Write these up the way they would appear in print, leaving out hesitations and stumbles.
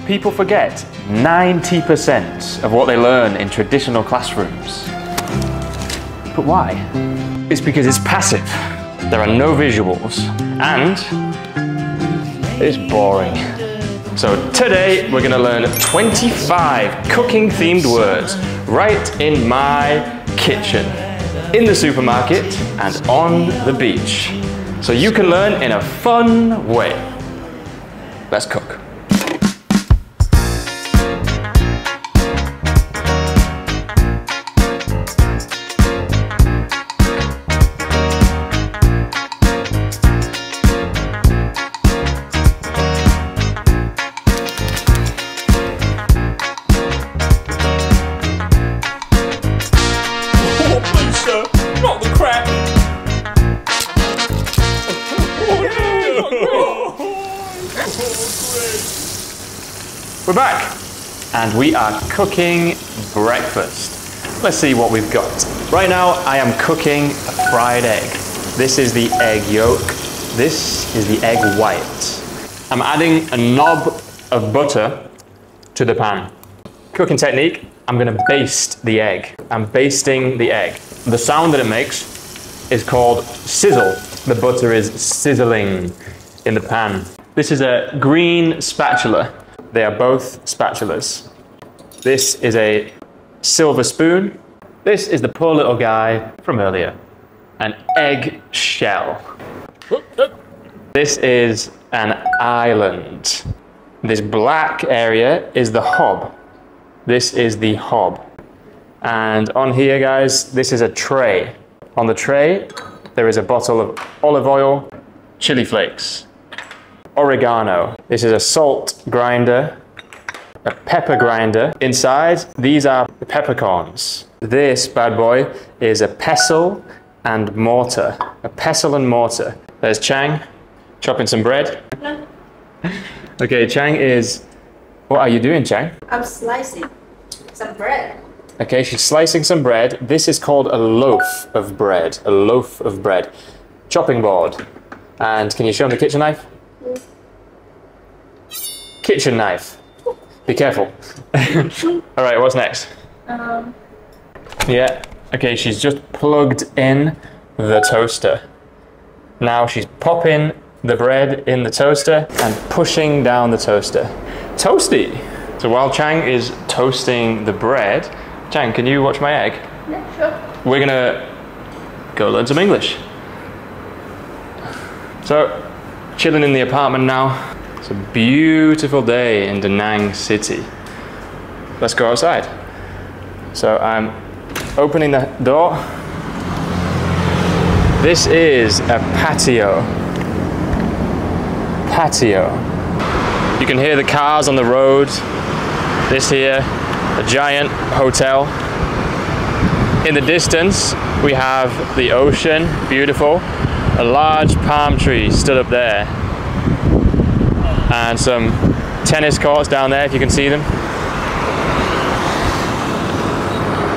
People forget 90% of what they learn in traditional classrooms. But why? It's because it's passive. There are no visuals, and it's boring. So today we're gonna learn 25 cooking-themed words right in my kitchen, in the supermarket, and on the beach. So you can learn in a fun way. Let's cook. Not the crap! We're back, and we are cooking breakfast. Let's see what we've got. Right now, I am cooking a fried egg. This is the egg yolk. This is the egg white. I'm adding a knob of butter to the pan. Cooking technique, I'm gonna baste the egg. I'm basting the egg. The sound that it makes is called sizzle. The butter is sizzling in the pan. This is a green spatula. They are both spatulas. This is a silver spoon. This is the poor little guy from earlier, an egg shell. This is an island. This black area is the hob. This is the hob. And on here, guys, this is a tray. On the tray, there is a bottle of olive oil, chili flakes, oregano. This is a salt grinder, a pepper grinder. Inside, these are the peppercorns. This bad boy is a pestle and mortar. A pestle and mortar. There's Chang, chopping some bread. Okay, Chang is... What are you doing, Chang? I'm slicing some bread. Okay, she's slicing some bread. This is called a loaf of bread. A loaf of bread. Chopping board. And can you show him the kitchen knife? Kitchen knife. Be careful. All right, what's next? Yeah, okay, she's just plugged in the toaster. Now she's popping the bread in the toaster and pushing down the toaster. Toasty! So while Chang is toasting the bread, Chang, can you watch my egg? Yeah, sure. We're gonna go learn some English. So, chilling in the apartment now. It's a beautiful day in Da Nang City. Let's go outside. So I'm opening the door. This is a patio. Patio. You can hear the cars on the road. This here, a giant hotel. In the distance, we have the ocean, beautiful. A large palm tree stood up there. And some tennis courts down there, if you can see them.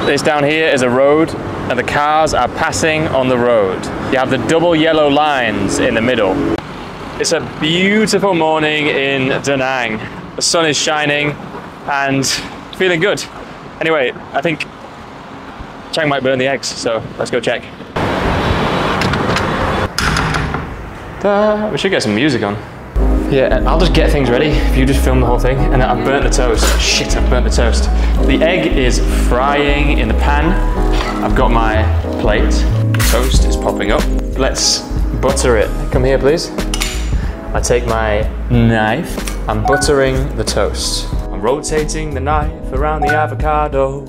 This down here is a road, and the cars are passing on the road. You have the double yellow lines in the middle. It's a beautiful morning in Da Nang. The sun is shining and feeling good. Anyway, I think Chang might burn the eggs, so let's go check. We should get some music on. Yeah, I'll just get things ready if you just film the whole thing. And I've burnt the toast. Shit, I've burnt the toast. The egg is frying in the pan. I've got my plate. The toast is popping up. Let's butter it. Come here, please. I take my knife. I'm buttering the toast. I'm rotating the knife around the avocado.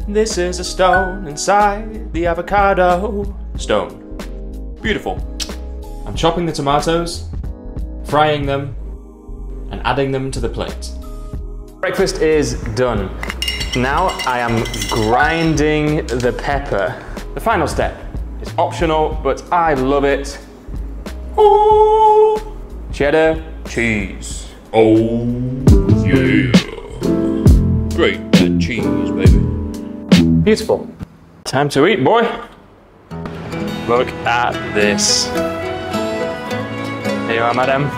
This is a stone inside the avocado. Stone. Beautiful. I'm chopping the tomatoes, frying them, and adding them to the plate. Breakfast is done. Now I am grinding the pepper. The final step is optional, but I love it. Ooh, cheddar cheese. Oh, yeah. Great bad cheese, baby. Beautiful. Time to eat, boy. Look at this. Here you are, madam.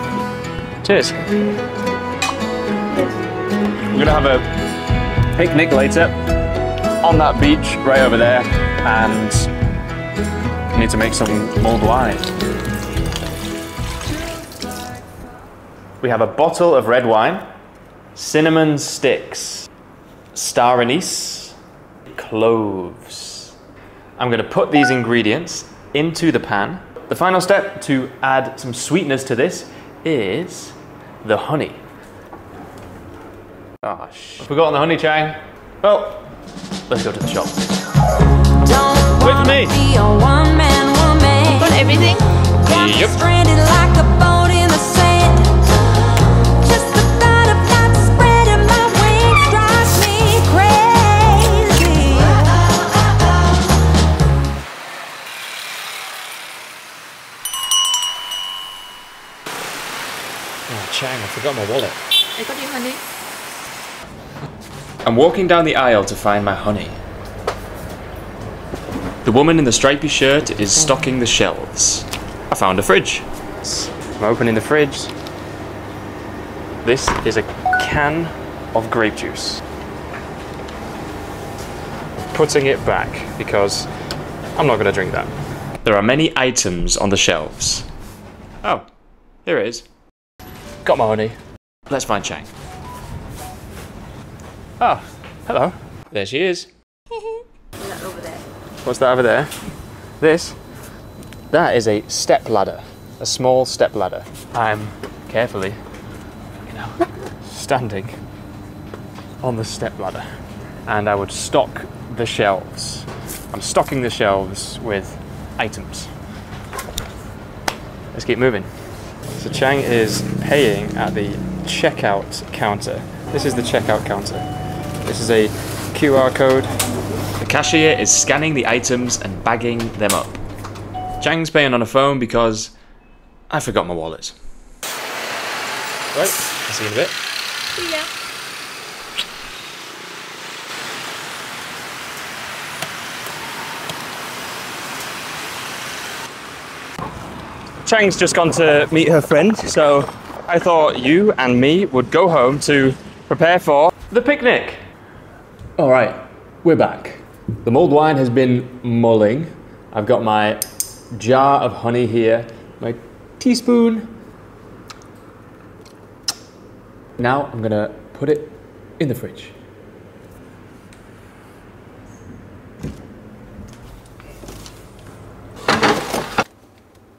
Cheers. We're gonna have a picnic later on that beach right over there, and we need to make some mulled wine. We have a bottle of red wine, cinnamon sticks, star anise, cloves. I'm gonna put these ingredients into the pan. The final step to add some sweetness to this is the honey. Gosh, I've forgotten the honey, Chang. Well, let's go to the shop. Wait for me. Got everything? Yep. Stranded like a boat in the sand. Just the thought of not spreading my wings drives me crazy. Oh, Chang, I forgot my wallet. I got you, honey. I'm walking down the aisle to find my honey. The woman in the stripy shirt is stocking the shelves. I found a fridge. I'm opening the fridge. This is a can of grape juice. Putting it back because I'm not going to drink that. There are many items on the shelves. Oh, here it is. Got my honey. Let's find Chang. Oh, hello. There she is. Look over there. What's that over there? That is a step ladder. A small step ladder. I'm carefully, standing on the step ladder. And I would stock the shelves. I'm stocking the shelves with items. Let's keep moving. So Chang is paying at the checkout counter. This is the checkout counter. This is a QR code. The cashier is scanning the items and bagging them up. Chang's paying on a phone because I forgot my wallet. Right, I'll see you in a bit. Yeah. Chang's just gone to meet her friend, so I thought you and me would go home to prepare for the picnic. All right, we're back. The mulled wine has been mulling. I've got my jar of honey here, my teaspoon. Now I'm gonna put it in the fridge.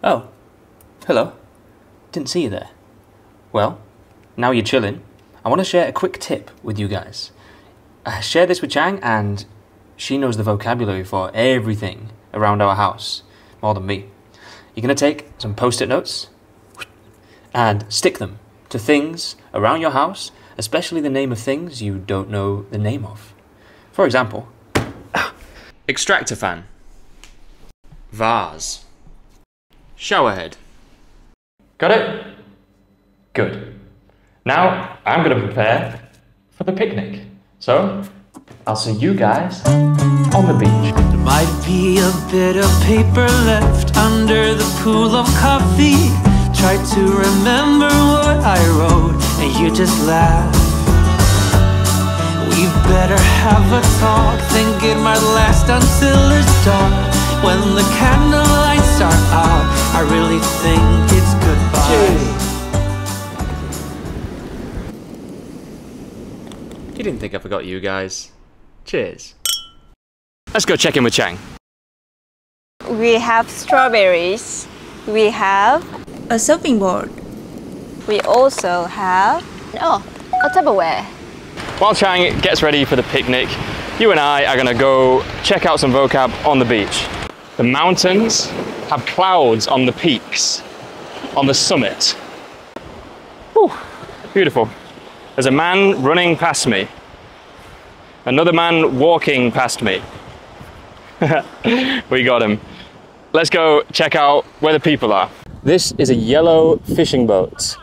Oh, hello. Didn't see you there. Well, now you're chilling, I want to share a quick tip with you guys. I share this with Chang, and she knows the vocabulary for everything around our house, more than me. You're going to take some post-it notes and stick them to things around your house, especially the name of things you don't know the name of. For example, extractor fan, vase, shower head. Got it? Good. Now I'm going to prepare for the picnic. So I'll see you guys on the beach. There might be a bit of paper left under the pool of coffee. Try to remember what I wrote and you just laugh. We better have a talk, think it might last until it's dark. When the candle lights are out, I really think it's goodbye. You didn't think I forgot you guys. Cheers. Let's go check in with Chang. We have strawberries. We have A surfing board. We also have a Tupperware. While Chang gets ready for the picnic, you and I are gonna go check out some vocab on the beach. The mountains have clouds on the peaks, on the summit. Whew, beautiful. There's a man running past me. Another man walking past me. We got him. Let's go check out where the people are. This is a yellow fishing boat.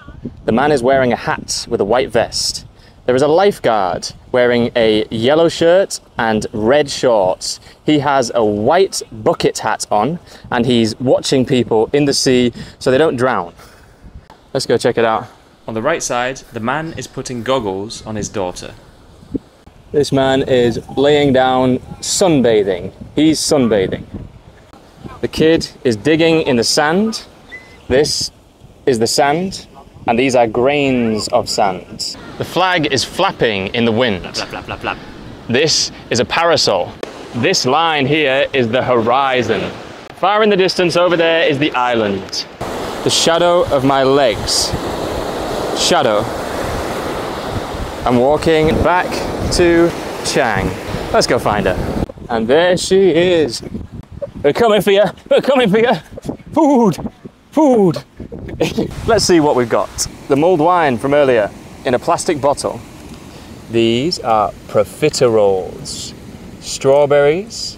The man is wearing a hat with a white vest. There is a lifeguard wearing a yellow shirt and red shorts. He has a white bucket hat on and he's watching people in the sea so they don't drown. Let's go check it out. On the right side, the man is putting goggles on his daughter. This man is laying down sunbathing. He's sunbathing. The kid is digging in the sand. This is the sand, and these are grains of sand. The flag is flapping in the wind. Flap, flap, flap, flap. This is a parasol. This line here is the horizon. Far in the distance over there is the island. The shadow of my legs. Shadow. I'm walking back to Chang. Let's go find her. And there she is. We're coming for you. We're coming for you. Food. Food. Let's see what we've got. The mulled wine from earlier in a plastic bottle. These are profiteroles. Strawberries,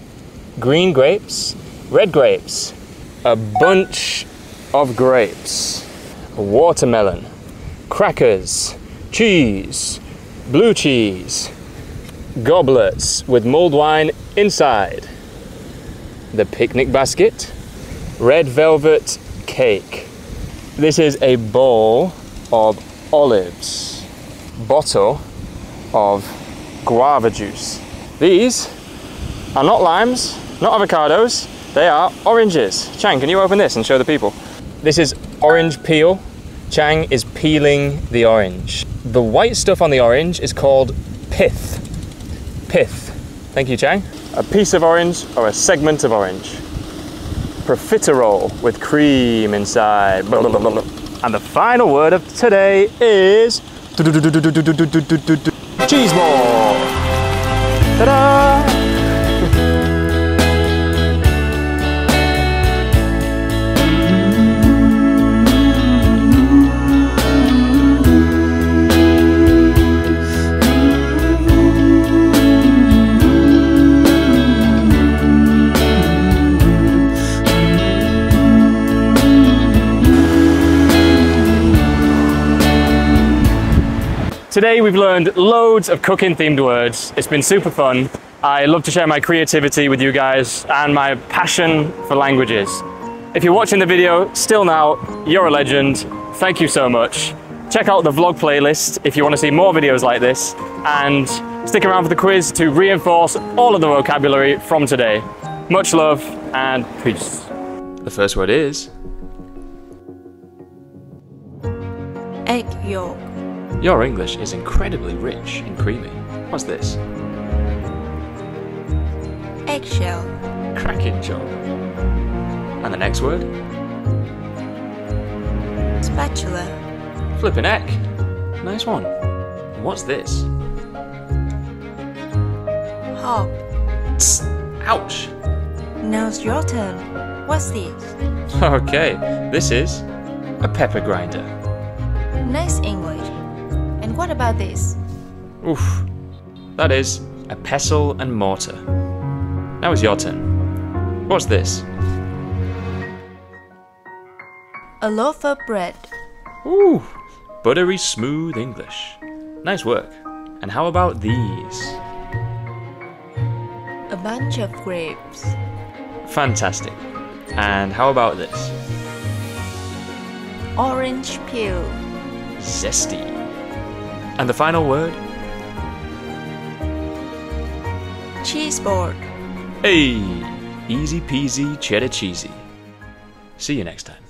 green grapes, red grapes, a bunch of grapes, a watermelon, crackers, cheese, blue cheese, goblets with mulled wine inside, the picnic basket, red velvet cake. This is a bowl of olives, bottle of guava juice. These are not limes, not avocados, they are oranges. Chang, can you open this and show the people? This is orange peel. Chang is peeling the orange. The white stuff on the orange is called pith. Pith. Thank you, Chang. A piece of orange or a segment of orange. Profiterole with cream inside. And the final word of today is cheese ball. Ta-da! Today we've learned loads of cooking themed words. It's been super fun. I love to share my creativity with you guys and my passion for languages. If you're watching the video still now, you're a legend. Thank you so much. Check out the vlog playlist if you want to see more videos like this, and stick around for the quiz to reinforce all of the vocabulary from today. Much love and peace. The first word is Egg yolk. your English is incredibly rich and creamy. What's this? Eggshell. Cracking job. And the next word? Spatula. Flippin' heck. Nice one. What's this? Hop. Tss, ouch. Now's your turn. What's this? Okay, this is a pepper grinder. Nice English. And what about this? Oof. That is a pestle and mortar. Now it's your turn. What's this? A loaf of bread. Ooh, buttery smooth English. Nice work. And how about these? A bunch of grapes. Fantastic. And how about this? Orange peel. Zesty. And the final word? Cheese board. Hey, easy peasy cheddar cheesy. See you next time.